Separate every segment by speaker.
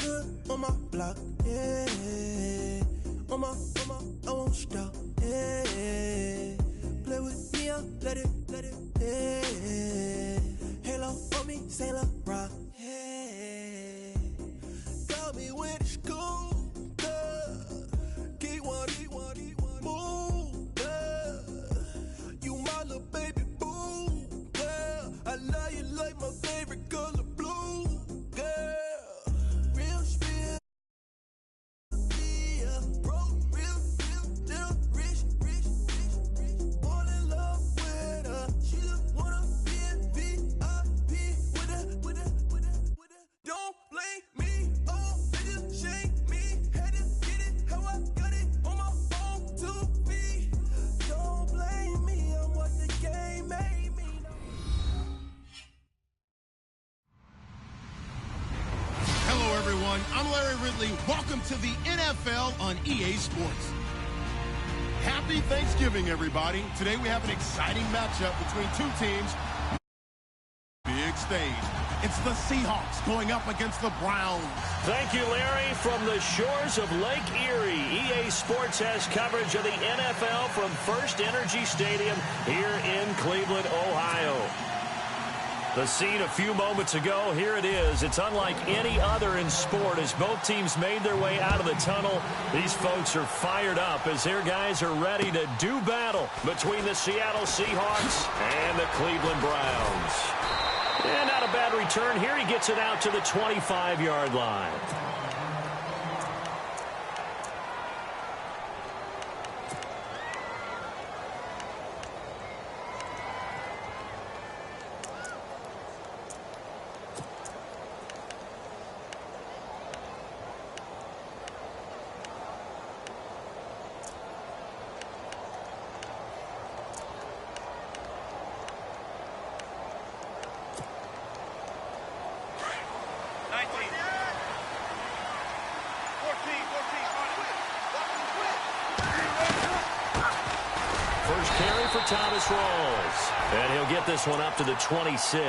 Speaker 1: good on my block, yeah. On my, I won't stop, yeah. Play with me, I'll let it, yeah. Halo on me, Saint Laurent, yeah. Got me when it's cool, keep one, move, yeah. You my little baby boo, yeah. I love you like my favorite color blue, yeah. Real spill, yeah. Broke, real, still rich. Fall in love with her. She just wanna be in VIP with her. Don't blame me, oh, niggas shame me. Had to get it how I got it on my own 2 feet. Don't blame me, I'm what the game made me.
Speaker 2: Hello, everyone. I'm Larry Ridley. Welcome to the NFL on EA Sports. Happy Thanksgiving, everybody. Today we have an exciting matchup between two teams. Big stage. It's the Seahawks going up against the Browns.
Speaker 3: Thank you, Larry. From the shores of Lake Erie, EA Sports has coverage of the NFL from First Energy Stadium here in Cleveland, Ohio. The scene a few moments ago, here it is. It's unlike any other in sport as both teams made their way out of the tunnel. These folks are fired up as their guys are ready to do battle between the Seattle Seahawks and the Cleveland Browns. And not a bad return here. He gets it out to the 25-yard line. Thomas rolls, and he'll get this one up to the 26.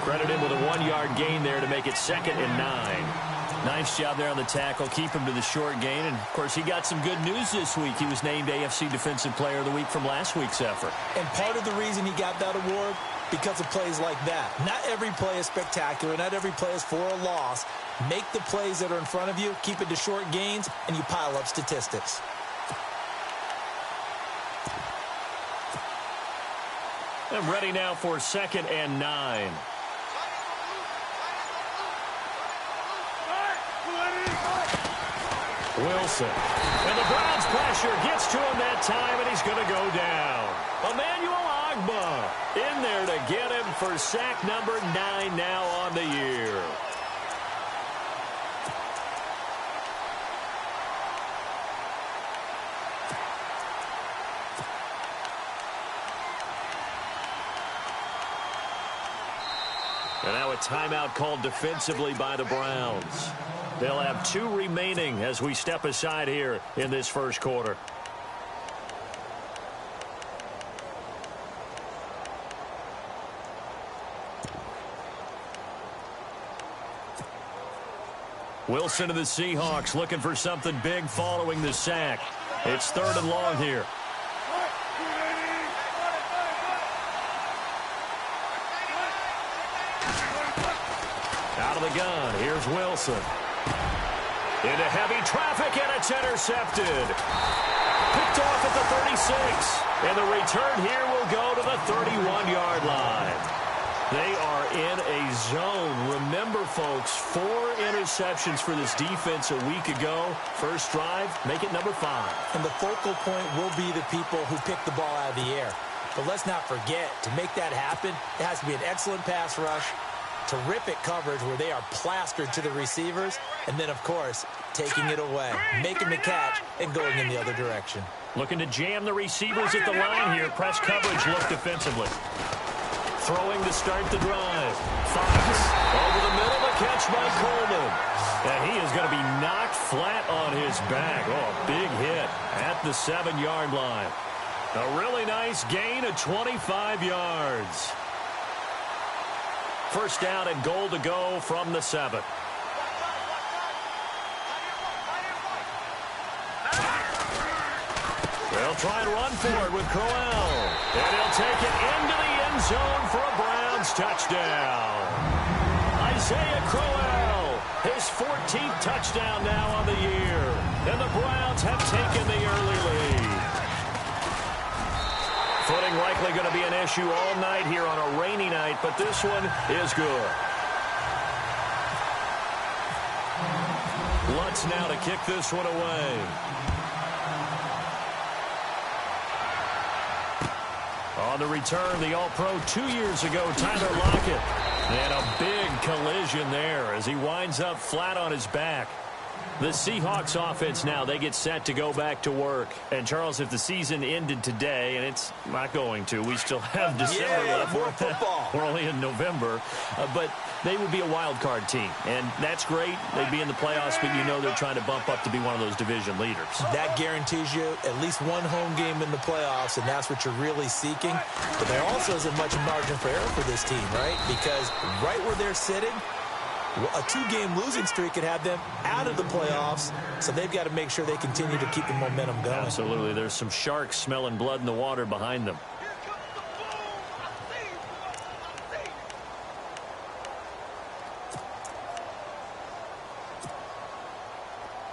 Speaker 3: Credit him with a 1-yard gain there to make it 2nd and 9.
Speaker 4: Nice job there on the tackle. Keep him to the short gain. And, of course, he got some good news this week. He was named AFC Defensive Player of the Week from last week's effort.
Speaker 5: And part of the reason he got that award, because of plays like that. Not every play is spectacular. Not every play is for a loss. Make the plays that are in front of you, keep it to short gains, and you pile up statistics.
Speaker 3: And ready now for 2nd and 9. Wilson. And the Browns pressure gets to him that time, and he's going to go down. Emmanuel Ogbah in there to get him for sack number 9 now on the year. And now a timeout called defensively by the Browns. They'll have 2 remaining as we step aside here in this first quarter. Wilson of the Seahawks looking for something big following the sack. It's 3rd and long here. Out of the gun, here's Wilson. Into heavy traffic, and it's intercepted. Picked off at the 36. And the return here will go to the 31-yard line. They are in a zone. Remember, folks, 4 interceptions for this defense a week ago. First drive, make it number 5.
Speaker 5: And the focal point will be the people who pick the ball out of the air. But let's not forget, to make that happen, it has to be an excellent pass rush, terrific coverage where they are plastered to the receivers, and then, of course, taking it away, making the catch, and going in the other direction.
Speaker 3: Looking to jam the receivers at the line here. Press coverage look defensively. Throwing to start the drive. Fox over the middle, the catch by Coleman. And he is going to be knocked flat on his back. Oh, a big hit at the 7-yard line. A really nice gain of 25 yards. First down and goal to go from the 7. They'll try and run for it with Crowell. And he'll take it into the end zone for a Browns touchdown. Isaiah Crowell, his 14th touchdown now on the year. And the Browns have taken the early lead. Footing likely going to be an issue all night here on a rainy night, but this one is good. Lutz now to kick this one away. On the return, the All-Pro 2 years ago, Tyler Lockett. And a big collision there as he winds up flat on his back. The Seahawks offense now, they get set to go back to work. And, Charles, if the season ended today, and it's not going to, we still have December left.
Speaker 5: More football.
Speaker 3: We're only in November. But they would be a wild card team. And that's great. They'd be in the playoffs, but you know they're trying to bump up to be one of those division leaders.
Speaker 5: That guarantees you at least one home game in the playoffs, and that's what you're really seeking. But there also isn't much margin for error for this team, right? Because right where they're sitting, a 2-game losing streak could have them out of the playoffs, so they've got to make sure they continue to keep the momentum going.
Speaker 3: Absolutely. There's some sharks smelling blood in the water behind them.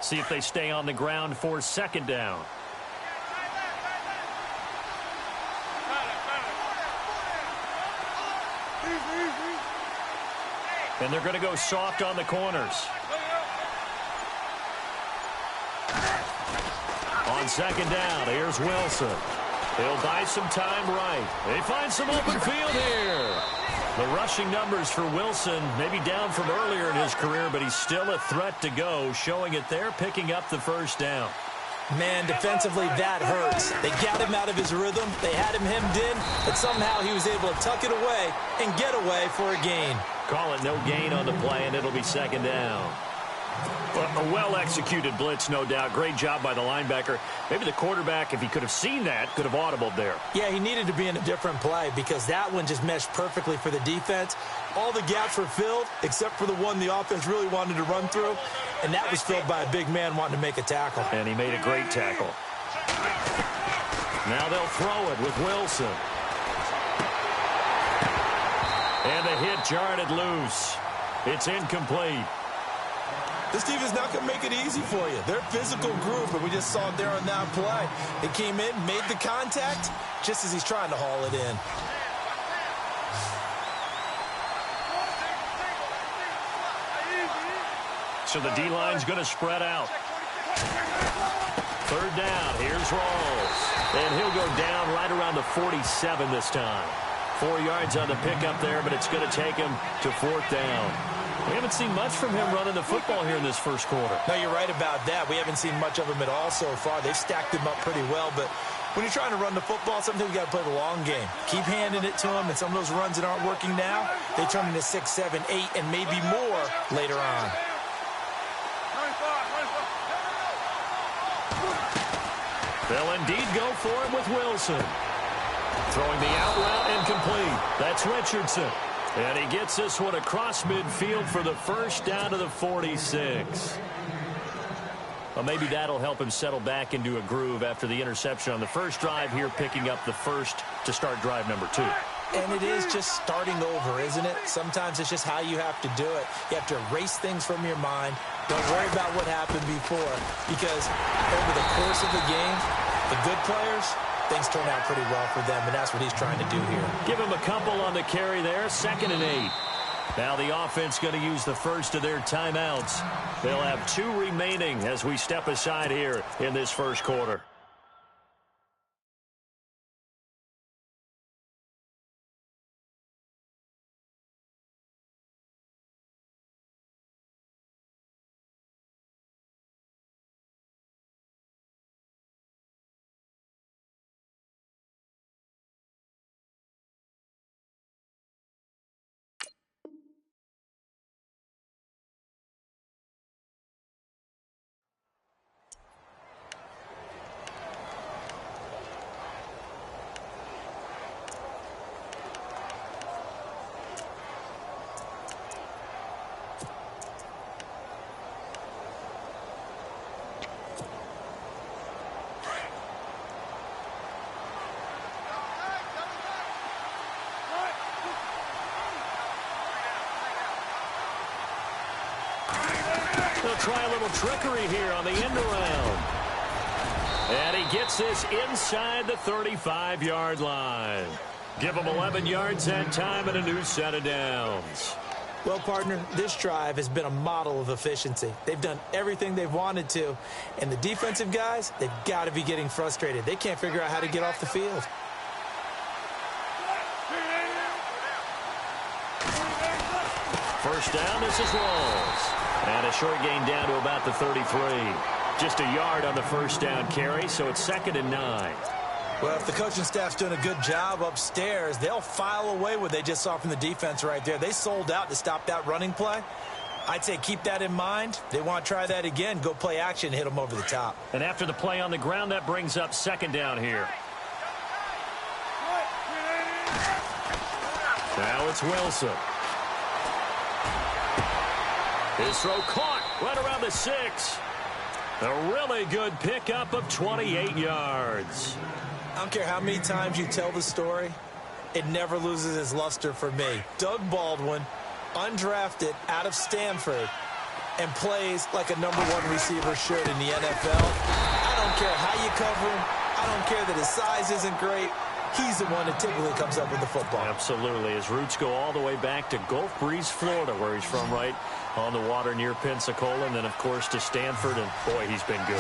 Speaker 3: See if they stay on the ground for second down. And they're going to go soft on the corners. On second down, here's Wilson. He'll buy some time right. They find some open field here. The rushing numbers for Wilson maybe down from earlier in his career, but he's still a threat to go, showing it there, picking up the first down.
Speaker 5: Man, defensively, that hurts. They got him out of his rhythm. They had him hemmed in, but somehow he was able to tuck it away and get away for a gain.
Speaker 3: Call it no gain on the play, and it'll be second down. A well-executed blitz, no doubt. Great job by the linebacker. Maybe the quarterback, if he could have seen that, could have audibled there.
Speaker 5: Yeah, he needed to be in a different play because that one just meshed perfectly for the defense. All the gaps were filled except for the one the offense really wanted to run through, and that was filled by a big man wanting to make a tackle.
Speaker 3: And he made a great tackle. Now they'll throw it with Wilson. And the hit jarred it loose. It's incomplete.
Speaker 5: This team is not going to make it easy for you. They're a physical group, and we just saw it there on that play. They came in, made the contact, just as he's trying to haul it in.
Speaker 3: So the D-line's going to spread out. Third down, here's Rawls. And he'll go down right around the 47 this time. 4 yards on the pickup there, but it's going to take him to fourth down. We haven't seen much from him running the football here in this first quarter.
Speaker 5: No, you're right about that. We haven't seen much of him at all so far. They've stacked him up pretty well, but when you're trying to run the football, sometimes you got to play the long game. Keep handing it to him, and some of those runs that aren't working now, they turn into 6, 7, 8, and maybe more later on.
Speaker 3: They'll indeed go for it with Wilson. Throwing the out route incomplete. That's Richardson. And he gets this one across midfield for the first down to the 46. Well, maybe that'll help him settle back into a groove after the interception on the first drive here, picking up the first to start drive number 2.
Speaker 5: And it is just starting over, isn't it? Sometimes it's just how you have to do it. You have to erase things from your mind. Don't worry about what happened before, because over the course of the game, the good players, things turn out pretty well for them, and that's what he's trying to do here.
Speaker 3: Give him a couple on the carry there, 2nd and 8. Now the offense going to use the first of their timeouts. They'll have 2 remaining as we step aside here in this first quarter. They'll try a little trickery here on the end around. And he gets this inside the 35-yard line. Give him 11 yards that time and a new set of downs.
Speaker 5: Well, partner, this drive has been a model of efficiency. They've done everything they've wanted to, and the defensive guys, they've got to be getting frustrated. They can't figure out how to get off the field.
Speaker 3: First down, this is Rawls. And a short gain down to about the 33. Just a yard on the first down carry, so it's 2nd and 9.
Speaker 5: Well, if the coaching staff's doing a good job upstairs, they'll file away what they just saw from the defense right there. They sold out to stop that running play. I'd say keep that in mind. They want to try that again. Go play action, hit them over the top.
Speaker 3: And after the play on the ground, that brings up 2nd down here. Now it's Wilson. His throw caught right around the 6. A really good pickup of 28 yards.
Speaker 5: I don't care how many times you tell the story, it never loses its luster for me. Doug Baldwin, undrafted out of Stanford, and plays like a #1 receiver should in the NFL. I don't care how you cover him. I don't care that his size isn't great. He's the one that typically comes up with the football.
Speaker 3: Absolutely. His roots go all the way back to Gulf Breeze, Florida, where he's from, right on the water near Pensacola, and then, of course, to Stanford, and, boy, he's been good.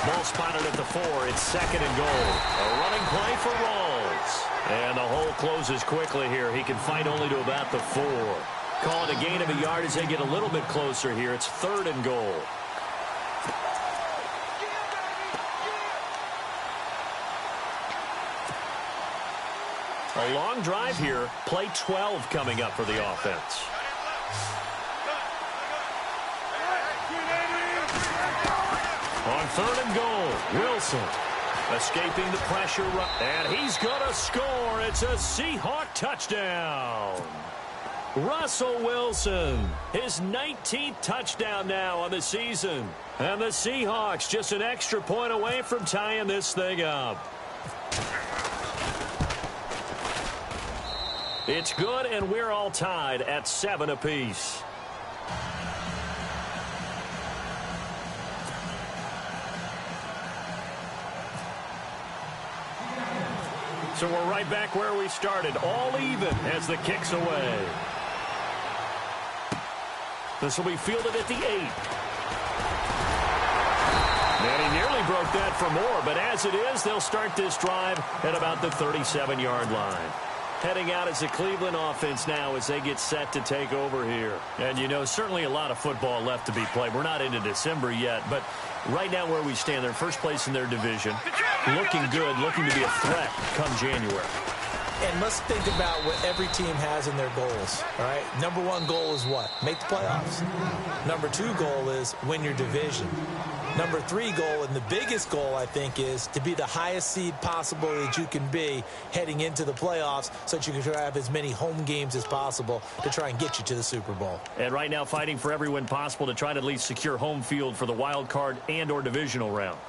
Speaker 3: Ball spotted at the 4. It's 2nd and goal. A running play for Rawls. And the hole closes quickly here. He can fight only to about the 4. Call it a gain of a yard as they get a little bit closer here. It's 3rd and goal. A long drive here. Play 12 coming up for the offense. On 3rd and goal, Wilson escaping the pressure. And he's going to score. It's a Seahawk touchdown. Russell Wilson, his 19th touchdown now on the season. And the Seahawks just an extra point away from tying this thing up. It's good, and we're all tied at 7 apiece. So we're right back where we started, all even as the kick's away. This will be fielded at the 8. And he nearly broke that for more, but as it is, they'll start this drive at about the 37-yard line. Heading out as the Cleveland offense now as they get set to take over here. And, you know, certainly a lot of football left to be played. We're not into December yet, but right now where we stand, they're first place in their division. Looking good, looking to be a threat come January.
Speaker 5: And let's think about what every team has in their goals, all right? #1 goal is what? Make the playoffs. #2 goal is win your division. #3 goal, and the biggest goal, I think, is to be the highest seed possible that you can be heading into the playoffs so that you can have as many home games as possible to try and get you to the Super Bowl.
Speaker 3: And right now fighting for every win possible to try to at least secure home field for the wild card and or divisional round.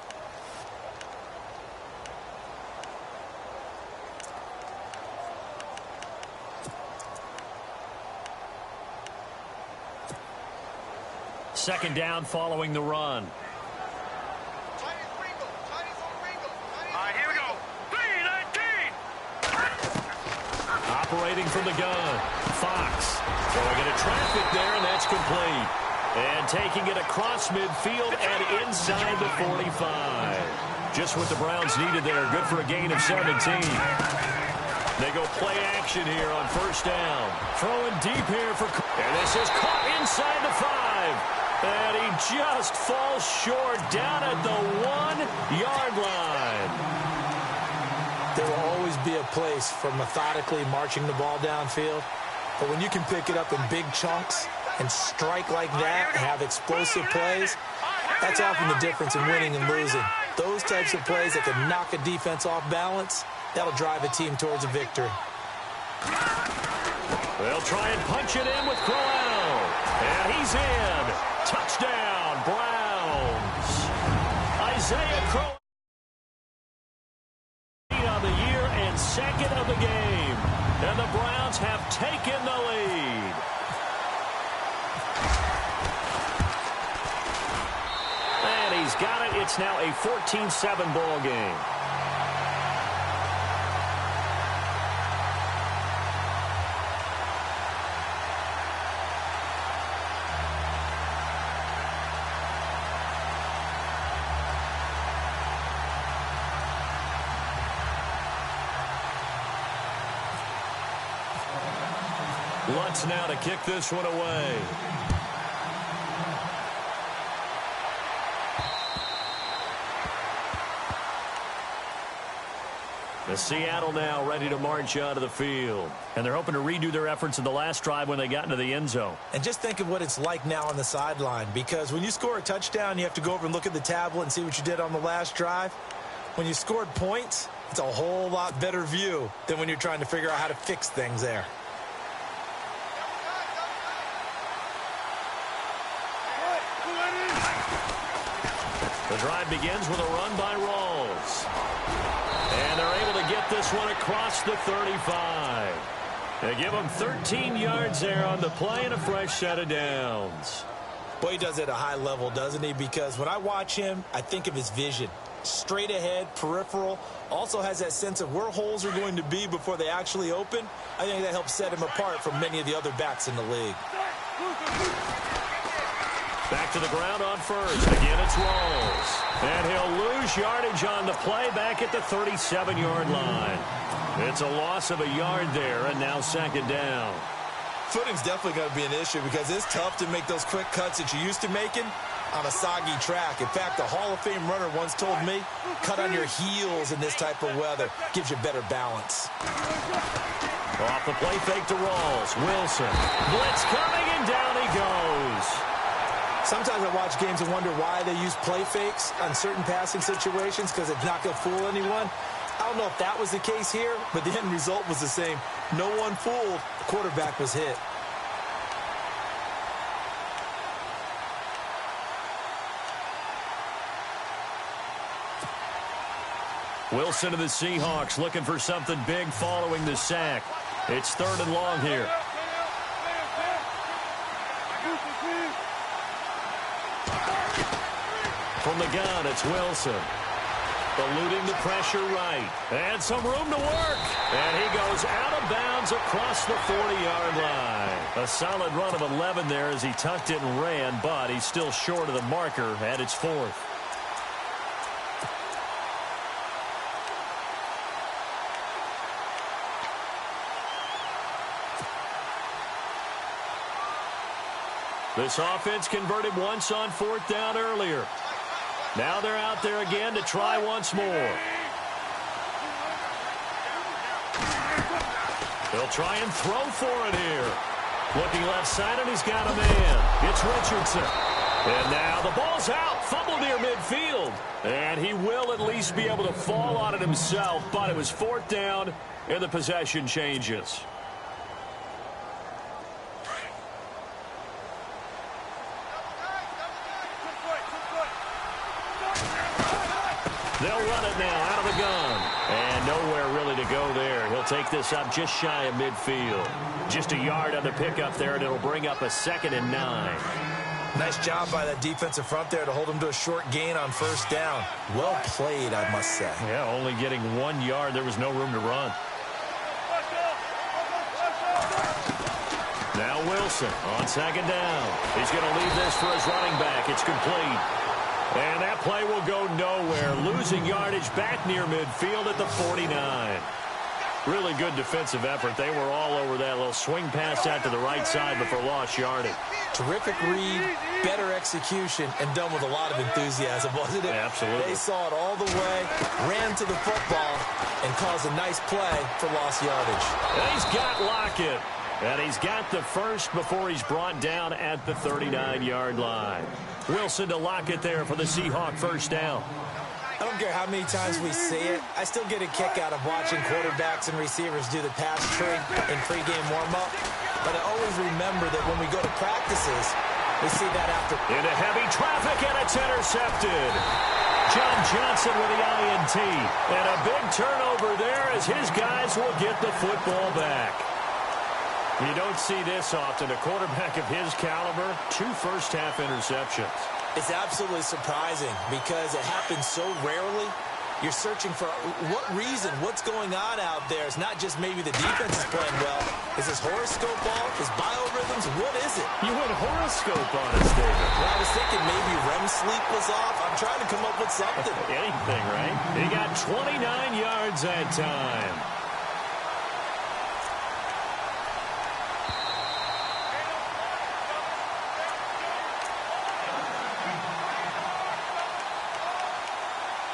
Speaker 3: Second down following the run. Operating from the gun, Fox throwing into traffic there, and that's complete. And taking it across midfield and inside the 45. Just what the Browns needed there. Good for a gain of 17. They go play action here on first down. Throwing deep here for... And this is caught inside the 5. And he just falls short down at the 1-yard line.
Speaker 5: There will always be a place for methodically marching the ball downfield. But when you can pick it up in big chunks and strike like that and have explosive plays, that's often the difference in winning and losing. Those types of plays that can knock a defense off balance, that'll drive a team towards a victory.
Speaker 3: They'll try and punch it in with Crowell. And he's in. Touchdown, Browns. Isaiah Crowell. On the year and second of the game. And the Browns have taken the lead. It's now a 14-7 ball game. Lutz now to kick this one away. The Seattle now ready to march out of the field. And they're hoping to redo their efforts in the last drive when they got into the end zone.
Speaker 5: And just think of what it's like now on the sideline, because when you score a touchdown, you have to go over and look at the tablet and see what you did on the last drive. When you scored points, it's a whole lot better view than when you're trying to figure out how to fix things there.
Speaker 3: The drive begins with a run by Rawls. And they're able to get this one across the 35. They give him 13 yards there on the play and a fresh set of downs.
Speaker 5: Boy, he does it at a high level, doesn't he? Because when I watch him, I think of his vision. Straight ahead, peripheral, also has that sense of where holes are going to be before they actually open. I think that helps set him apart from many of the other backs in the league.
Speaker 3: Back to the ground on first. Again, it's Rawls. And he'll lose yardage on the play back at the 37-yard line. It's a loss of a yard there, and now second down.
Speaker 5: Footing's definitely going to be an issue because it's tough to make those quick cuts that you're used to making on a soggy track. In fact, a Hall of Fame runner once told me, cut on your heels in this type of weather. Gives you better balance.
Speaker 3: Off the play fake to Rawls. Wilson. Blitz coming, and down he goes.
Speaker 5: Sometimes I watch games and wonder why they use play fakes on certain passing situations because it's not going to fool anyone. I don't know if that was the case here, but the end result was the same. No one fooled. The quarterback was hit.
Speaker 3: Wilson to the Seahawks looking for something big following the sack. It's third and long here. From the gun, it's Wilson. Eluding the pressure right. And some room to work. And he goes out of bounds across the 40-yard line. A solid run of 11 there as he tucked it and ran, but he's still short of the marker at its fourth. This offense converted once on fourth down earlier. Now they're out there again to try once more. They'll try and throw for it here. Looking left side, and he's got a man. It's Richardson. And now the ball's out. Fumble near midfield. And he will at least be able to fall on it himself, but it was fourth down, and the possession changes. They'll run it now out of the gun. And nowhere really to go there. He'll take this up just shy of midfield. Just a yard on the pickup there, and it'll bring up a 2nd and 9.
Speaker 5: Nice job by that defensive front there to hold him to a short gain on first down. Well played, I must say.
Speaker 3: Yeah, only getting 1 yard. There was no room to run. Now Wilson on second down. He's going to leave this for his running back. It's complete. And that play will go nowhere. Losing yardage back near midfield at the 49. Really good defensive effort. They were all over that little swing pass out to the right side before lost yardage.
Speaker 5: Terrific read, better execution, and done with a lot of enthusiasm, wasn't it?
Speaker 3: Yeah, absolutely.
Speaker 5: They saw it all the way, ran to the football, and caused a nice play for lost yardage.
Speaker 3: And he's got Lockett. And he's got the first before he's brought down at the 39-yard line. Wilson to Lockett there for the Seahawk first down.
Speaker 5: I don't care how many times we see it. I still get a kick out of watching quarterbacks and receivers do the pass trick in pregame warm-up. But I always remember that when we go to practices, we see that after.
Speaker 3: Into heavy traffic, and it's intercepted. John Johnson with the INT. And a big turnover there as his guys will get the football back. You don't see this often. A quarterback of his caliber, 2 first-half interceptions.
Speaker 5: It's absolutely surprising because it happens so rarely. You're searching for what reason, what's going on out there. It's not just maybe the defense is playing well. Is this horoscope off? Is biorhythms? What is it?
Speaker 4: You went horoscope on us, David.
Speaker 5: Well, I was thinking maybe REM sleep was off. I'm trying to come up with something.
Speaker 4: Anything, right? He got 29 yards that time.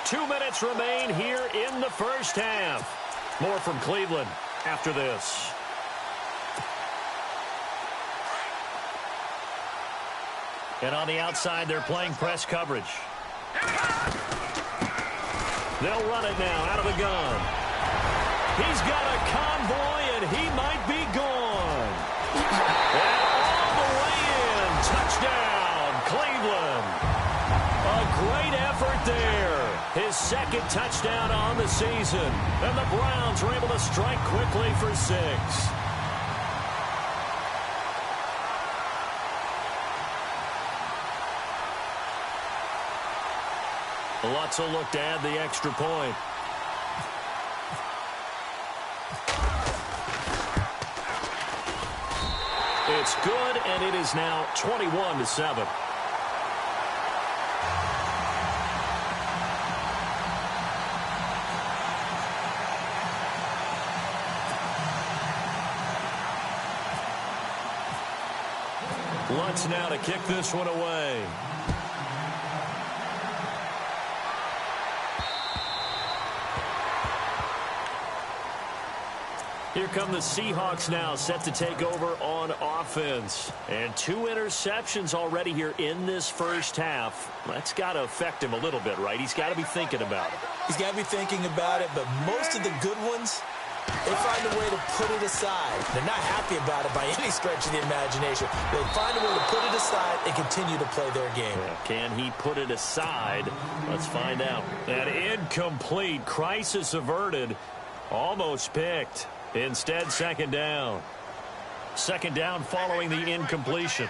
Speaker 4: Two minutes remain here in the first half. More from Cleveland after this. And on the outside, they're playing press coverage. They'll run it now out of the gun. He's got a convoy, and he might be gone. And all the way in. Touchdown, Cleveland. A great effort there. His second touchdown on the season. And the Browns are able to strike quickly for 6. Lutz will look to add the extra point. It's good, and it is now 21-7. Lutz now to kick this one away. Here come the Seahawks now, set to take over on offense. And 2 interceptions already here in this first half. That's got to affect him a little bit, right? He's got to be thinking about it.
Speaker 5: He's got to be thinking about it, but most of the good ones, they find a way to put it aside. They're not happy about it by any stretch of the imagination. They find a way to put it aside and continue to play their game.
Speaker 4: Yeah, can he put it aside? Let's find out. An incomplete, crisis averted, almost picked. Instead, second down. Second down following the incompletion.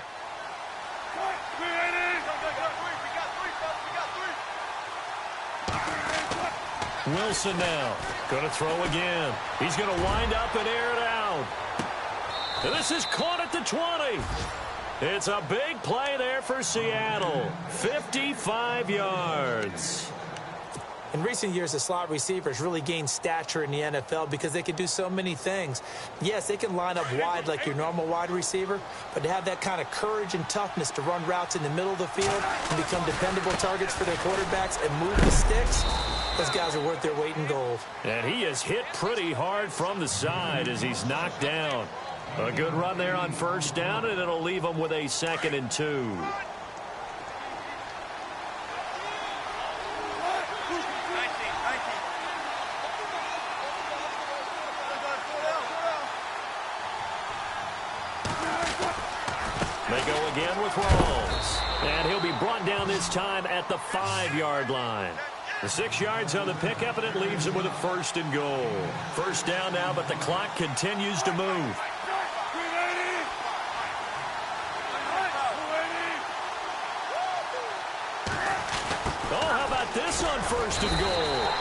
Speaker 4: Wilson now. Going to throw again. He's going to wind up and air it out. And this is caught at the 20. It's a big play there for Seattle. 55 yards.
Speaker 5: In recent years, the slot receivers really gained stature in the NFL because they can do so many things. Yes, they can line up wide like your normal wide receiver, but to have that kind of courage and toughness to run routes in the middle of the field and become dependable targets for their quarterbacks and move the sticks, those guys are worth their weight in gold.
Speaker 4: And he is hit pretty hard from the side as he's knocked down. A good run there on first down, and it'll leave him with a 2nd and 2. They go again with Rawls. And he'll be brought down this time at the 5-yard line. The 6 yards on the pickup, and it leaves him with a 1st and goal. First down now, but the clock continues to move. Oh, how about this on 1st and goal?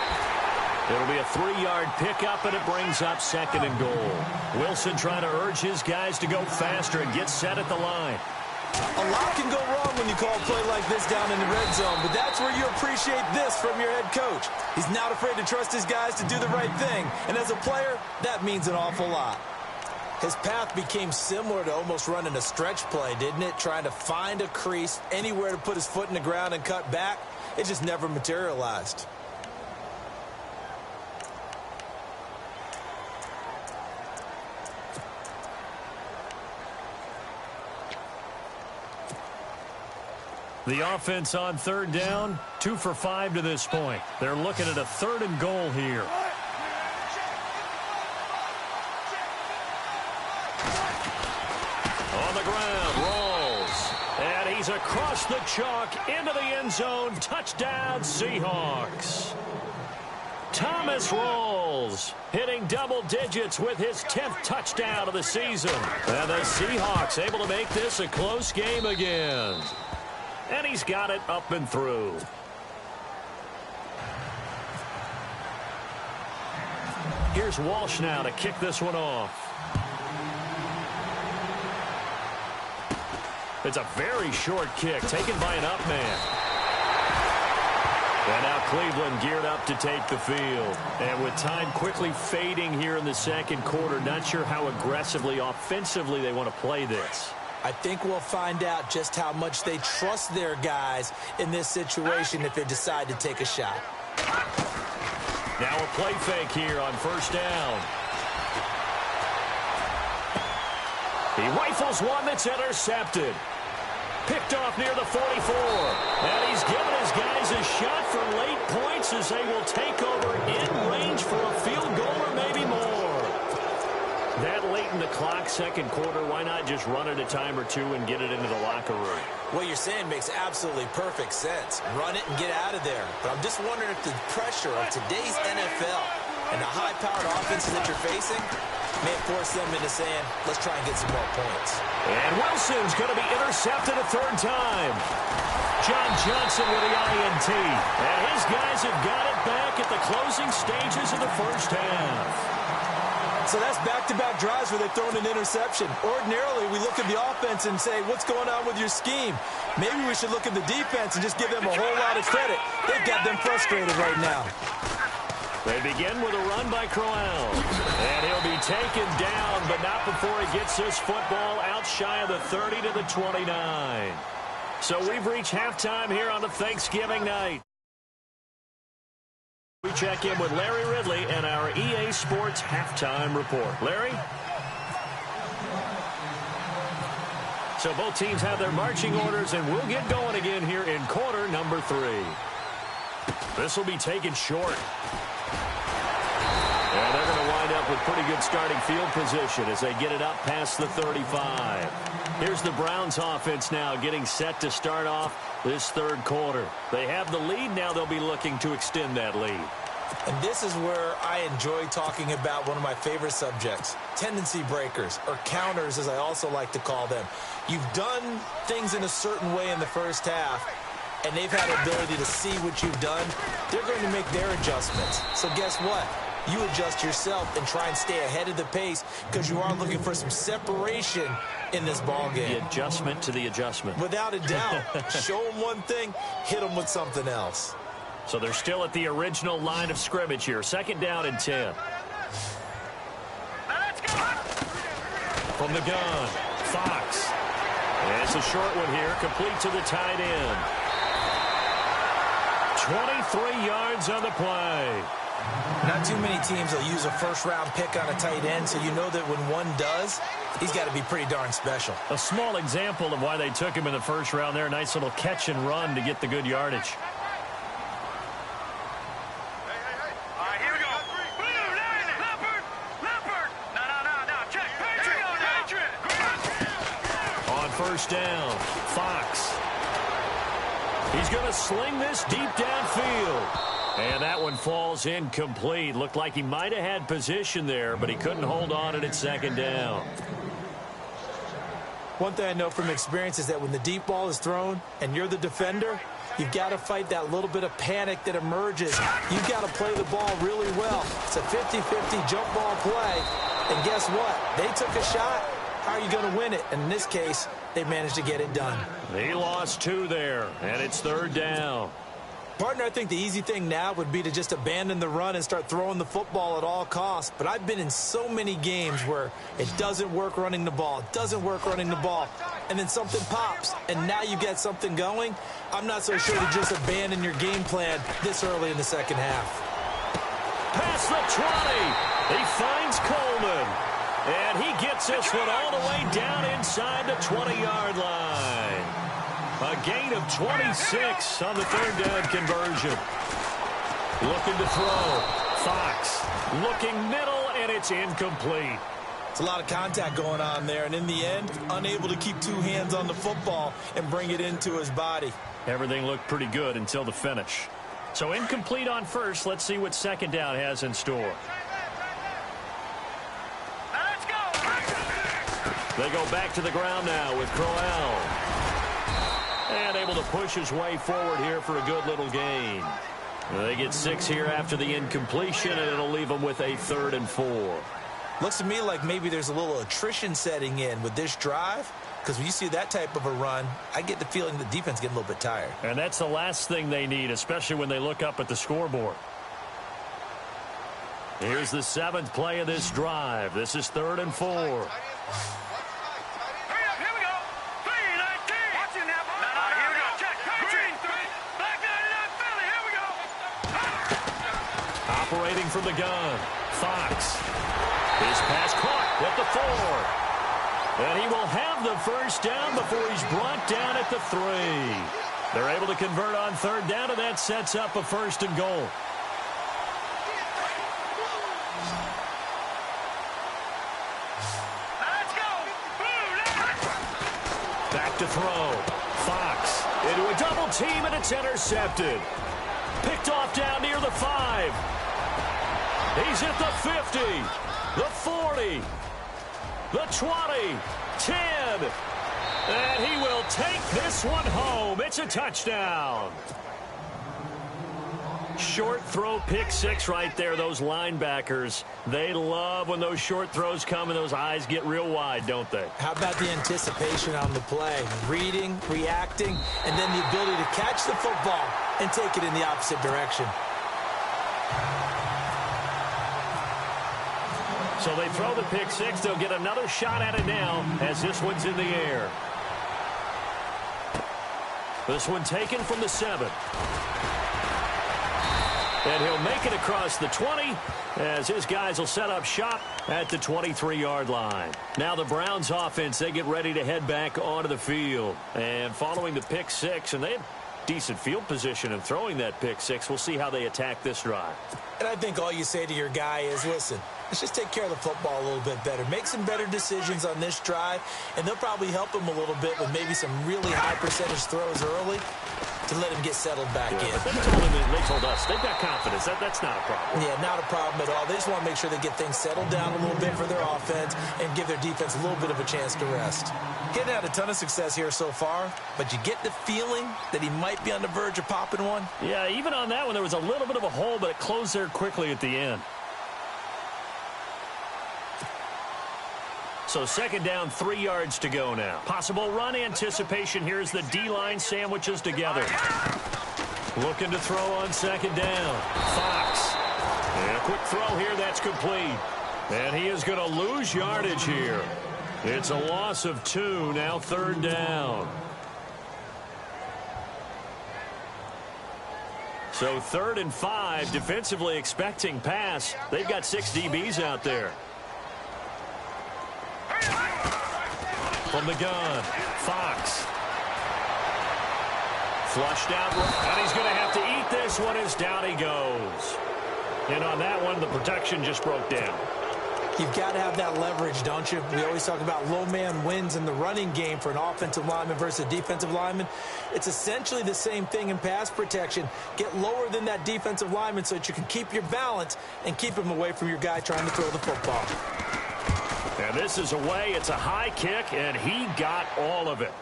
Speaker 4: It'll be a 3-yard pickup, and it brings up 2nd and goal. Wilson trying to urge his guys to go faster and get set at the line.
Speaker 5: A lot can go wrong when you call a play like this down in the red zone, but that's where you appreciate this from your head coach. He's not afraid to trust his guys to do the right thing, and as a player, that means an awful lot. His path became similar to almost running a stretch play, didn't it? Trying to find a crease, anywhere to put his foot in the ground and cut back. It just never materialized.
Speaker 4: The offense on 3rd down, 2 for 5 to this point. They're looking at a 3rd and goal here. On the ground, rolls. And he's across the chalk into the end zone. Touchdown, Seahawks. Thomas Rawls hitting double digits with his 10th touchdown of the season. And the Seahawks able to make this a close game again.
Speaker 3: And he's got it up and through. Here's Walsh now to kick this one off. It's a very short kick taken by an up man. And now Cleveland geared up to take the field. And with time quickly fading here in the second quarter, not sure how aggressively, offensively they want to play this.
Speaker 5: I think we'll find out just how much they trust their guys in this situation if they decide to take a shot.
Speaker 3: Now a play fake here on first down. He rifles one that's intercepted. Picked off near the 44. And he's given his guys a shot for late points as they will take over in range for a field goal or maybe more. That late in the clock, second quarter, why not just run it a time or two and get it into the locker room?
Speaker 5: What you're saying makes absolutely perfect sense. Run it and get out of there. But I'm just wondering if the pressure of today's NFL and the high-powered offenses that you're facing may force them into saying, let's try and get some more points.
Speaker 3: And Wilson's going to be intercepted a third time. John Johnson with the INT. And his guys have got it back at the closing stages of the first half.
Speaker 5: So that's back-to-back drives where they've thrown an interception. Ordinarily, we look at the offense and say, what's going on with your scheme? Maybe we should look at the defense and just give them a whole lot of credit. They've got them frustrated right now.
Speaker 3: They begin with a run by Crowell. And he'll be taken down, but not before he gets this football out shy of the 30 to the 29. So we've reached halftime here on a Thanksgiving night. We check in with Larry Ridley and our EA Sports halftime report. Larry? So both teams have their marching orders, and we'll get going again here in quarter number 3. This will be taken short. And they're going to wind up with pretty good starting field position as they get it up past the 35. Here's the Browns offense now getting set to start off this third quarter. They have the lead. Now they'll be looking to extend that lead.
Speaker 5: And this is where I enjoy talking about one of my favorite subjects, tendency breakers, or counters as I also like to call them. You've done things in a certain way in the first half, and they've had the ability to see what you've done. They're going to make their adjustments. So guess what? You adjust yourself and try and stay ahead of the pace because you are looking for some separation in this ball game.
Speaker 3: The adjustment to the adjustment.
Speaker 5: Without a doubt. Show them one thing, hit them with something else.
Speaker 3: So they're still at the original line of scrimmage here. Second down and 10. From the gun, Fox. And it's a short one here, complete to the tight end. 23 yards on the play.
Speaker 5: Not too many teams will use a first-round pick on a tight end, so you know that when one does, he's got to be pretty darn special.
Speaker 3: A small example of why they took him in the first round there. Nice little catch and run to get the good yardage. On first down, Fox. He's going to sling this deep downfield. And that one falls incomplete. Looked like he might have had position there, but he couldn't hold on at second down.
Speaker 5: One thing I know from experience is that when the deep ball is thrown and you're the defender, you've got to fight that little bit of panic that emerges. You've got to play the ball really well. It's a 50-50 jump ball play. And guess what? They took a shot. How are you going to win it? And in this case, they managed to get it done.
Speaker 3: He lost 2 there, and it's third down.
Speaker 5: Partner, I think the easy thing now would be to just abandon the run and start throwing the football at all costs. But I've been in so many games where it doesn't work running the ball, and then something pops, and now you get something going. I'm not so sure to just abandon your game plan this early in the second half.
Speaker 3: Past the 20. He finds Coleman. And he gets this one all the way down inside the 20-yard line. A gain of 26 on the third down conversion. Looking to throw. Fox looking middle, and it's incomplete.
Speaker 5: It's a lot of contact going on there, and in the end, unable to keep 2 hands on the football and bring it into his body.
Speaker 3: Everything looked pretty good until the finish. So incomplete on first. Let's see what second down has in store. They go back to the ground now with Crowell. And able to push his way forward here for a good little gain. They get 6 here after the incompletion, and it'll leave them with a 3rd and 4.
Speaker 5: Looks to me like maybe there's a little attrition setting in with this drive, because when you see that type of a run, I get the feeling the defense getting a little bit tired.
Speaker 3: And that's the last thing they need, especially when they look up at the scoreboard. Here's the 7th play of this drive. This is 3rd and 4. Operating from the gun, Fox. His pass caught at the 4. And he will have the first down before he's brought down at the 3. They're able to convert on 3rd down, and that sets up a 1st and goal.
Speaker 4: Let's go.
Speaker 3: Back to throw. Fox into a double team, and it's intercepted. Picked off down near the 5. He's at the 50, the 40, the 20, 10. And he will take this one home. It's a touchdown. Short throw, pick 6 right there. Those linebackers, they love when those short throws come and those eyes get real wide, don't they?
Speaker 5: How about the anticipation on the play? Reading, reacting, and then the ability to catch the football and take it in the opposite direction.
Speaker 3: So they throw the pick 6. They'll get another shot at it now as this one's in the air. This one taken from the 7. And he'll make it across the 20 as his guys will set up shop at the 23-yard line. Now the Browns offense, they get ready to head back onto the field. And following the pick 6, and they have decent field position in throwing that pick 6. We'll see how they attack this drive.
Speaker 5: And I think all you say to your guy is, listen, let's just take care of the football a little bit better. Make some better decisions on this drive, and they'll probably help him a little bit with maybe some really high percentage throws early to let him get settled back in.
Speaker 3: But they told us they've got confidence. That's not a problem.
Speaker 5: Yeah, not a problem at all. They just want to make sure they get things settled down a little bit for their offense and give their defense a little bit of a chance to rest. Getting had a ton of success here so far, but you get the feeling that he might be on the verge of popping one.
Speaker 3: Yeah, even on that one, there was a little bit of a hole, but it closed there quickly at the end. So 2nd down, 3 yards to go now. Possible run anticipation. Here's the D-line sandwiches together. Looking to throw on 2nd down. Fox. And a quick throw here. That's complete. And he is going to lose yardage here. It's a loss of 2. Now 3rd down. So 3rd and 5. Defensively expecting pass. They've got 6 DBs out there. From the gun, Fox. Flushed out, and he's going to have to eat this one as down he goes. And on that one, the protection just broke down.
Speaker 5: You've got to have that leverage, don't you? We always talk about low man wins in the running game for an offensive lineman versus a defensive lineman. It's essentially the same thing in pass protection. Get lower than that defensive lineman so that you can keep your balance and keep him away from your guy trying to throw the football.
Speaker 3: And this is away. It's a high kick, and he got all of it.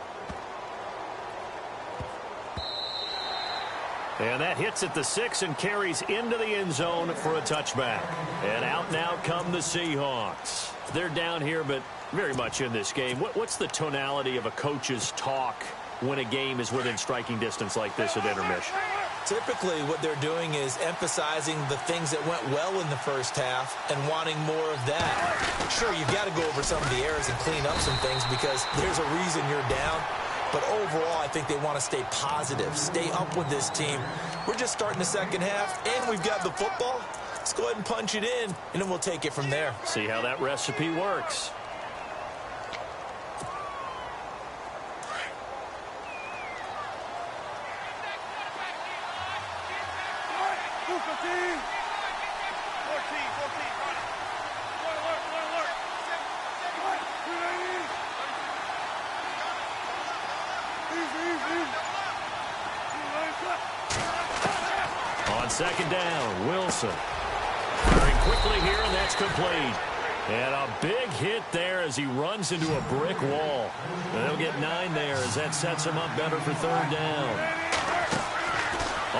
Speaker 3: And that hits at the 6 and carries into the end zone for a touchback. And out now come the Seahawks. They're down here, but very much in this game. What's the tonality of a coach's talk when a game is within striking distance like this at intermission?
Speaker 5: Typically, what they're doing is emphasizing the things that went well in the first half and wanting more of that. Sure, you've got to go over some of the errors and clean up some things because there's a reason you're down. But overall, I think they want to stay positive, stay up with this team. We're just starting the second half, and we've got the football. Let's go ahead and punch it in, and then we'll take it from there.
Speaker 3: See how that recipe works. On 2nd down, Wilson. Firing quickly here, and that's complete. And a big hit there as he runs into a brick wall. And they'll get 9 there as that sets him up better for third down.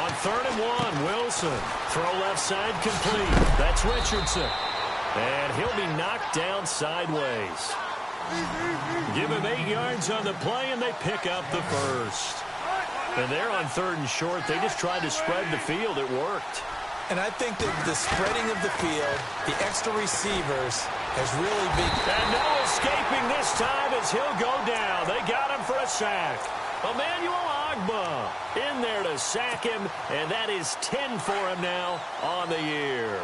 Speaker 3: On 3rd and 1, Wilson. Throw left side complete. That's Richardson. And he'll be knocked down sideways. Give him 8 yards on the play, and they pick up the first. And they're on 3rd and short. They just tried to spread the field. It worked.
Speaker 5: And I think that the spreading of the field, the extra receivers, has really been...
Speaker 3: And no escaping this time as he'll go down. They got him for a sack. Emmanuel Ogbah in there to sack him, and that is 10 for him now on the year.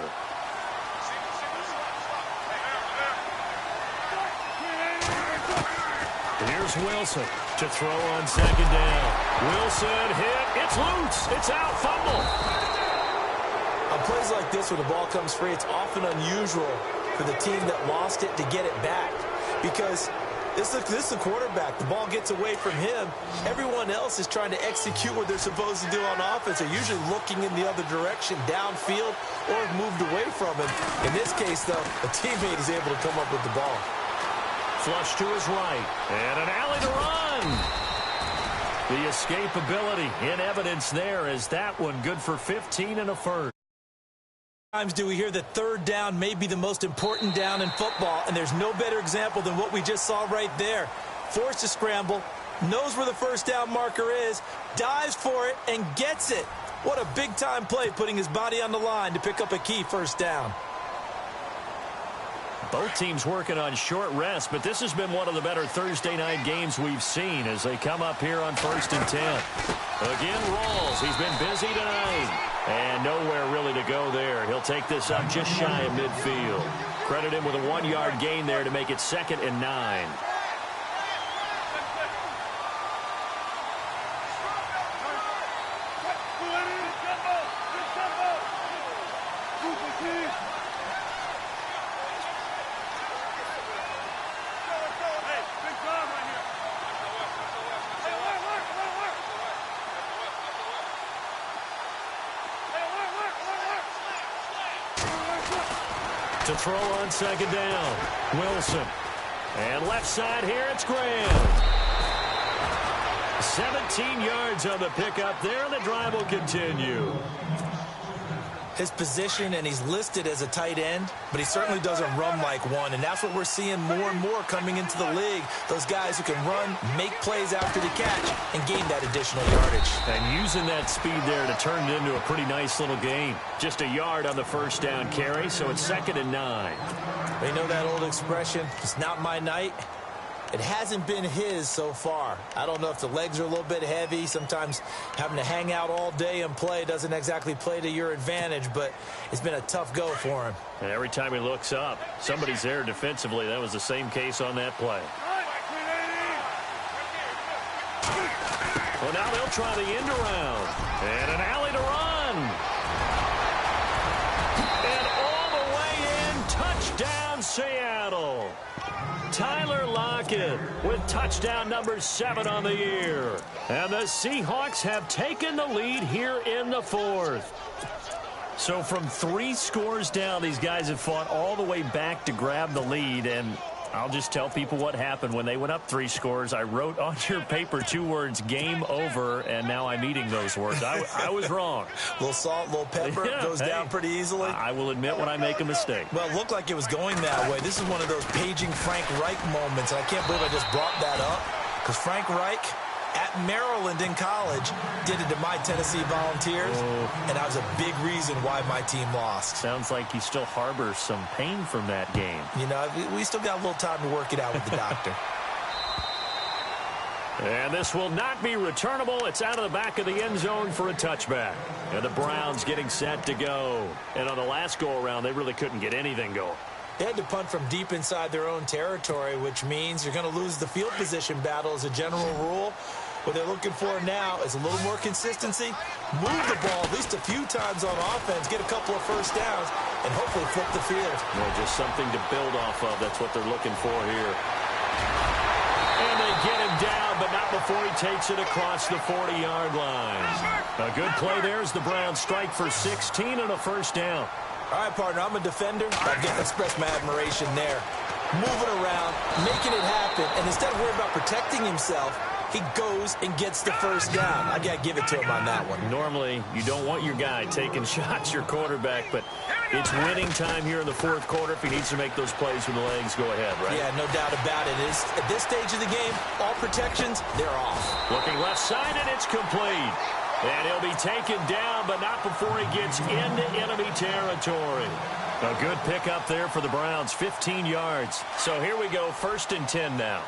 Speaker 3: Here's Wilson to throw on 2nd down. Wilson hit. It's loose. It's out. Fumble.
Speaker 5: On plays like this where the ball comes free, it's often unusual for the team that lost it to get it back. Because this is the quarterback. The ball gets away from him. Everyone else is trying to execute what they're supposed to do on offense. They're usually looking in the other direction, downfield, or have moved away from him. In this case, though, a teammate is able to come up with the ball.
Speaker 3: Flush to his right. And an alley to run. The escapability in evidence there as that one good for 15 and a first.
Speaker 5: Times do we hear that 3rd down may be the most important down in football, and there's no better example than what we just saw right there. Forced to scramble, knows where the 1st down marker is, dives for it, and gets it. What a big-time play, putting his body on the line to pick up a key 1st down.
Speaker 3: Both teams working on short rest, but this has been one of the better Thursday night games we've seen as they come up here on 1st and 10. Again, Rawls. He's been busy tonight. And nowhere really to go there. He'll take this up just shy of midfield. Credit him with a 1-yard gain there to make it 2nd and 9. To throw on 2nd down, Wilson. And left side here, it's Graham. 17 yards on the pickup there, and the drive will continue.
Speaker 5: His position, and he's listed as a tight end, but he certainly doesn't run like one, and that's what we're seeing more and more coming into the league. Those guys who can run, make plays after the catch, and gain that additional yardage.
Speaker 3: And using that speed there to turn it into a pretty nice little game. Just a yard on the 1st down carry, so it's 2nd and 9.
Speaker 5: They know that old expression, it's not my night. It hasn't been his so far. I don't know if the legs are a little bit heavy. Sometimes having to hang out all day and play doesn't exactly play to your advantage, but it's been a tough go for him.
Speaker 3: And every time he looks up, somebody's there defensively. That was the same case on that play. Well, now they'll try the end around. And an alley to run. And all the way in, touchdown Seattle. Tyler Lockett with touchdown number 7 on the year. And the Seahawks have taken the lead here in the 4th. So from 3 scores down, these guys have fought all the way back to grab the lead. And I'll just tell people what happened when they went up 3 scores. I wrote on your paper 2 words, game over, and now I'm eating those words. I was wrong.
Speaker 5: A little salt, a little pepper, goes down pretty easily.
Speaker 3: I will admit when I make a mistake.
Speaker 5: Well, it looked like it was going that way. This is one of those paging Frank Reich moments, and I can't believe I just brought that up, because Frank Reich at Maryland in college did it to my Tennessee Volunteers, and that was a big reason why my team lost.
Speaker 3: Sounds like he still harbors some pain from that game.
Speaker 5: You know, we still got a little time to work it out with the doctor.
Speaker 3: And this will not be returnable. It's out of the back of the end zone for a touchback. And the Browns getting set to go. And on the last go-around, they really couldn't get anything going.
Speaker 5: They had to punt from deep inside their own territory, which means you're going to lose the field position battle as a general rule. What they're looking for now is a little more consistency, move the ball at least a few times on offense, get a couple of 1st downs, and hopefully flip the field.
Speaker 3: Well, just something to build off of. That's what they're looking for here. And they get him down, but not before he takes it across the 40-yard line. A good play there as the Browns strike for 16 and a 1st down.
Speaker 5: All right, partner, I'm a defender. I get to express my admiration there. Moving around, making it happen, and instead of worrying about protecting himself, he goes and gets the first down. I got to give it to him on that one.
Speaker 3: Normally, you don't want your guy taking shots, your quarterback, but it's winning time here in the fourth quarter. If he needs to make those plays with the legs, go ahead, right?
Speaker 5: Yeah, no doubt about it. At this stage of the game, all protections, they're off.
Speaker 3: Looking left side, and it's complete. And he'll be taken down, but not before he gets into enemy territory. A good pickup there for the Browns, 15 yards. So here we go, 1st and 10 now.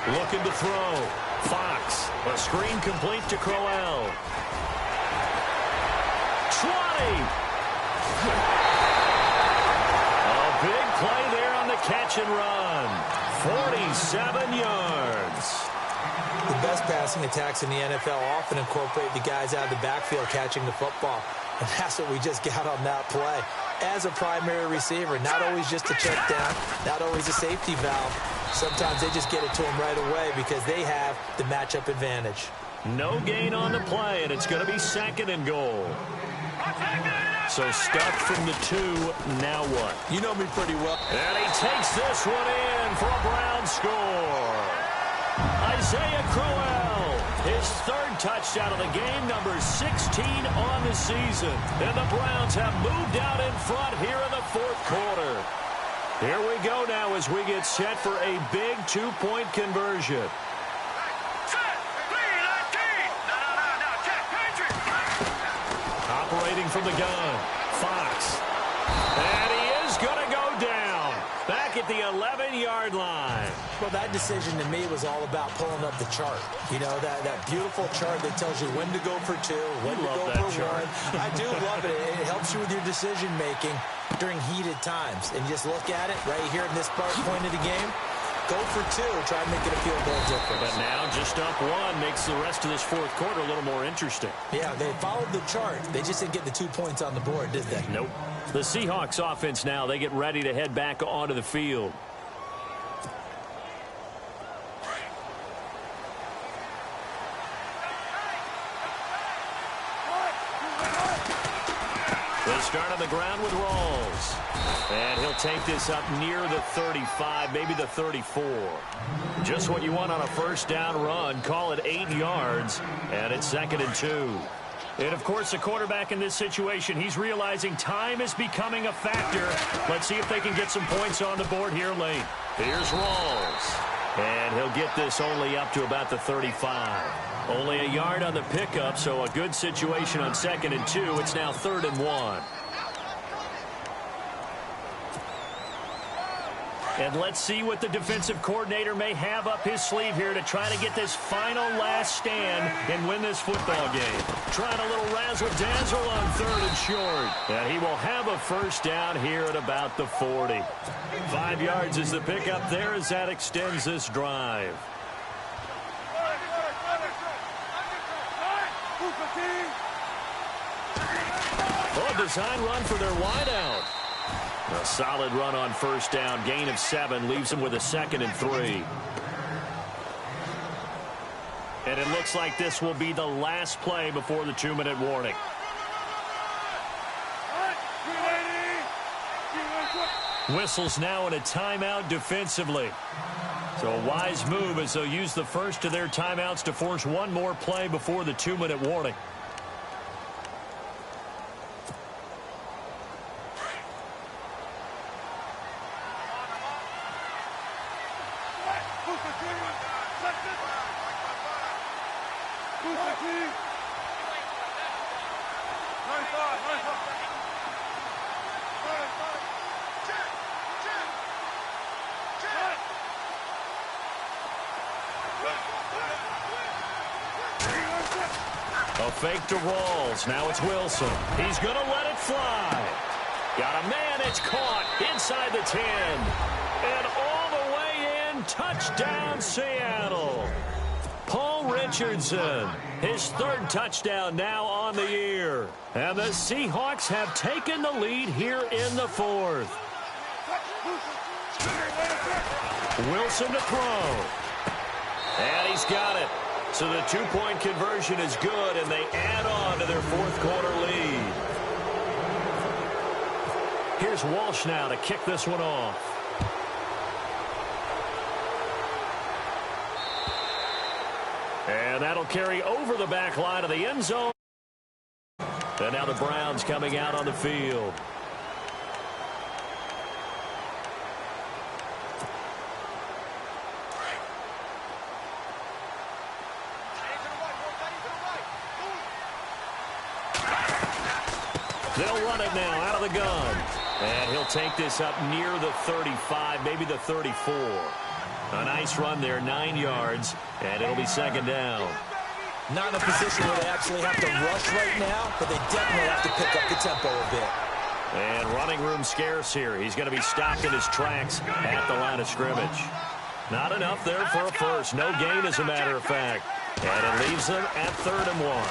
Speaker 3: Looking to throw. Fox. A screen complete to Crowell. 20. A big play there on the catch and run. 47 yards.
Speaker 5: The best passing attacks in the NFL often incorporate the guys out of the backfield catching the football. And that's what we just got on that play. As a primary receiver, not always just a check down, not always a safety valve. Sometimes they just get it to him right away because they have the matchup advantage.
Speaker 3: No gain on the play, and it's going to be 2nd and goal. So stuck from the 2, now what?
Speaker 5: You know me pretty well.
Speaker 3: And he takes this one in for a Brown score. Isaiah Crowell, his 3rd touchdown of the game, number 16 on the season. And the Browns have moved out in front here in the 4th quarter. Here we go now as we get set for a big 2-point conversion. Operating from the gun, Fox. And he is going to go down. Back at the 11-yard line.
Speaker 5: Well, that decision to me was all about pulling up the chart. You know, that beautiful chart that tells you when to go for 2, when to go for 1. I do love it. It helps you with your decision-making during heated times. And you just look at it right here in this point of the game. Go for 2, try and make it a field goal difference.
Speaker 3: But now just up 1 makes the rest of this 4th quarter a little more interesting.
Speaker 5: Yeah, they followed the chart. They just didn't get the 2 points on the board, did they?
Speaker 3: Nope. The Seahawks offense now, they get ready to head back onto the field. They start on the ground with Rawls. And he'll take this up near the 35, maybe the 34. Just what you want on a 1st down run. Call it 8 yards, and it's 2nd and 2. And, of course, the quarterback in this situation, he's realizing time is becoming a factor. Let's see if they can get some points on the board here late. Here's Rawls. And he'll get this only up to about the 35. Only a yard on the pickup, so a good situation on 2nd and 2. It's now 3rd and 1. And let's see what the defensive coordinator may have up his sleeve here to try to get this final last stand and win this football game. Trying a little razzle-dazzle on 3rd and short. And he will have a 1st down here at about the 40. 5 yards is the pickup there as that extends this drive. Oh, design run for their wideout. A solid run on 1st down. Gain of 7 leaves them with a 2nd and 3. And it looks like this will be the last play before the 2-minute warning. Whistles now in a timeout defensively. So a wise move as they'll use the first of their timeouts to force one more play before the 2-minute warning. A fake to Rawls. Now it's Wilson. He's going to let it fly. Got a man. It's caught inside the 10. And all the way in. Touchdown, Seattle. Paul Richardson. His 3rd touchdown now on the year. And the Seahawks have taken the lead here in the 4th. Wilson to throw. And he's got it. So the two-point conversion is good, and they add on to their fourth-quarter lead. Here's Walsh now to kick this one off. And that'll carry over the back line of the end zone. And now the Browns coming out on the field. They'll run it now out of the gun. And he'll take this up near the 35, maybe the 34. A nice run there, 9 yards, and it'll be second down.
Speaker 5: Not in a position where they actually have to rush right now, but they definitely have to pick up the tempo a bit.
Speaker 3: And running room scarce here. He's going to be stopped in his tracks at the line of scrimmage. Not enough there for a first. No gain, as a matter of fact. And it leaves them at 3rd and 1.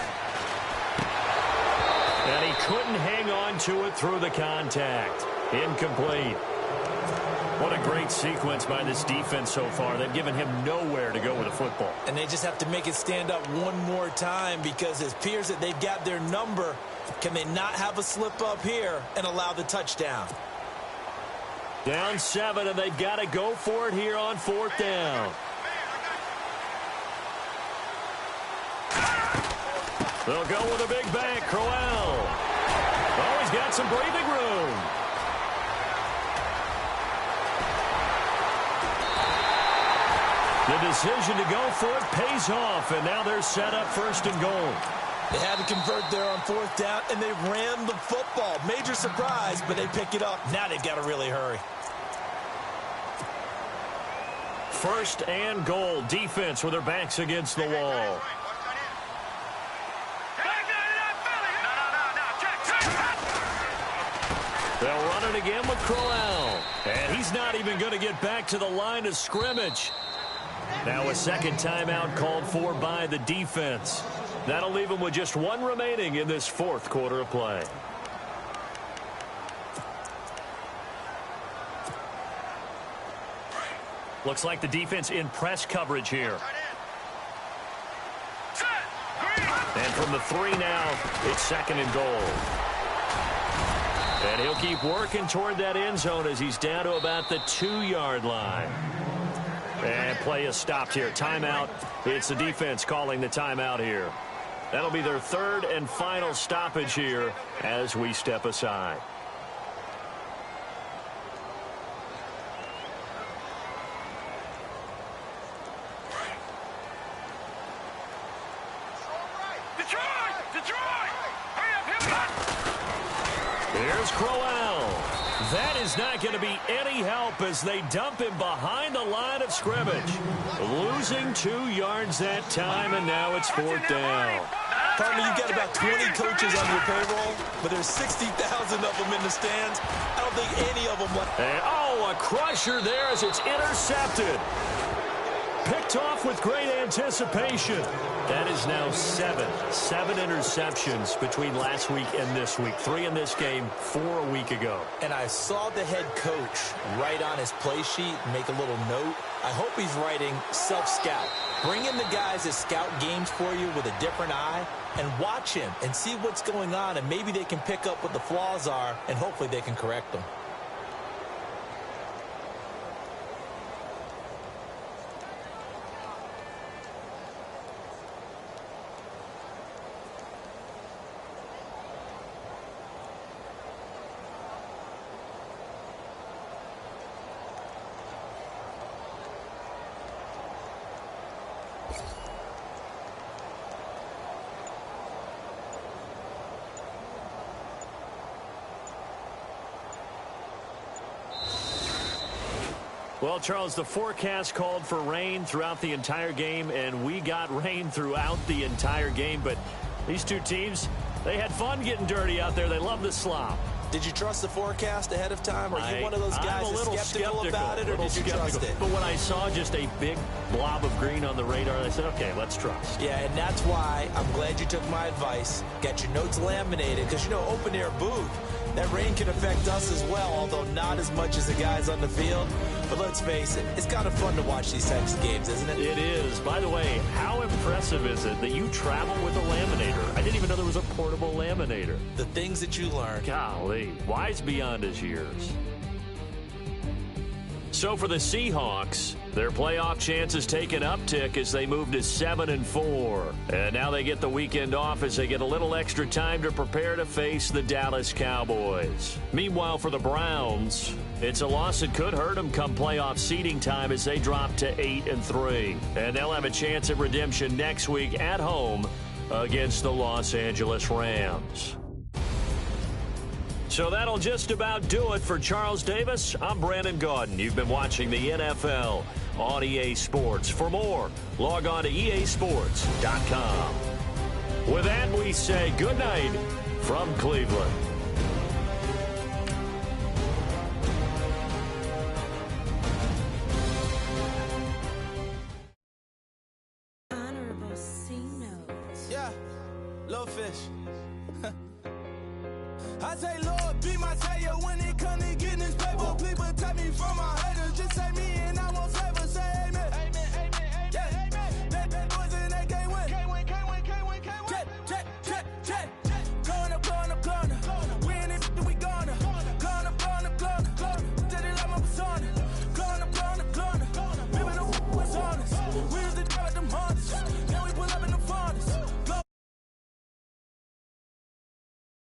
Speaker 3: And he couldn't hang on to it through the contact. Incomplete. What a great sequence by this defense so far. They've given him nowhere to go with the football.
Speaker 5: And they just have to make it stand up one more time, because it appears that they've got their number. Can they not have a slip up here and allow the touchdown?
Speaker 3: Down 7, and they've got to go for it here on 4th down. They'll go with a big bank, Crowell. Oh, he's got some breathing room. The decision to go for it pays off, and now they're set up 1st and goal.
Speaker 5: They had to convert there on 4th down, and they ran the football. Major surprise, but they pick it up. Now they've got to really hurry.
Speaker 3: 1st and goal. Defense with their backs against the wall. They'll run it again with Crowell. And he's not even going to get back to the line of scrimmage. Now a second timeout called for by the defense. That'll leave them with just 1 remaining in this 4th quarter of play. Looks like the defense in press coverage here. And from the 3 now, it's 2nd and goal. And he'll keep working toward that end zone as he's down to about the 2-yard line. And play is stopped here. Timeout. It's the defense calling the timeout here. That'll be their 3rd and final stoppage here as we step aside. Here's Crowell. That is not going to be any help as they dump him behind the line of scrimmage. Losing 2 yards that time, and now it's 4th down.
Speaker 5: Partner, you've got about 20 coaches on your payroll, but there's 60,000 of them in the stands. I don't think any of them want...
Speaker 3: And, oh, a crusher there as it's intercepted. Picked off with great anticipation. That is now 7 interceptions between last week and this week. 3 in this game, 4 a week ago.
Speaker 5: And I saw the head coach write on his play sheet, make a little note. I hope he's writing self-scout. Bring in the guys that scout games for you with a different eye and watch him and see what's going on, and maybe they can pick up what the flaws are, and hopefully they can correct them.
Speaker 3: Well, Charles, the forecast called for rain throughout the entire game, and we got rain throughout the entire game. But these two teams, they had fun getting dirty out there. They love the slop.
Speaker 5: Did you trust the forecast ahead of time? Are you one of those guys that's skeptical about it, or did you trust it?
Speaker 3: But when I saw just a big blob of green on the radar, I said, okay, let's trust.
Speaker 5: Yeah, and that's why I'm glad you took my advice. Got your notes laminated, because, you know, open-air booth, That rain can affect us as well, although not as much as the guys on the field. But let's face it, it's kind of fun to watch these types of games, isn't it?
Speaker 3: It is. By the way, how impressive is it that you travel with a laminator? I didn't even know there was a portable laminator.
Speaker 5: The things that you learn.
Speaker 3: Golly, wise beyond his years. So for the Seahawks, their playoff chances take an uptick as they move to 7-4. And now they get the weekend off as they get a little extra time to prepare to face the Dallas Cowboys. Meanwhile, for the Browns, it's a loss that could hurt them come playoff seeding time as they drop to 8-3. And they'll have a chance at redemption next week at home against the Los Angeles Rams. So that'll just about do it for Charles Davis. I'm Brandon Gaudin. You've been watching the NFL on EA Sports. For more, log on to easports.com. With that, we say good night from Cleveland.
Speaker 6: Honorable C notes.
Speaker 1: Yeah, little fish. I say, Lord, be my savior when it comes to getting this paper. Please protect me from my haters. Just say me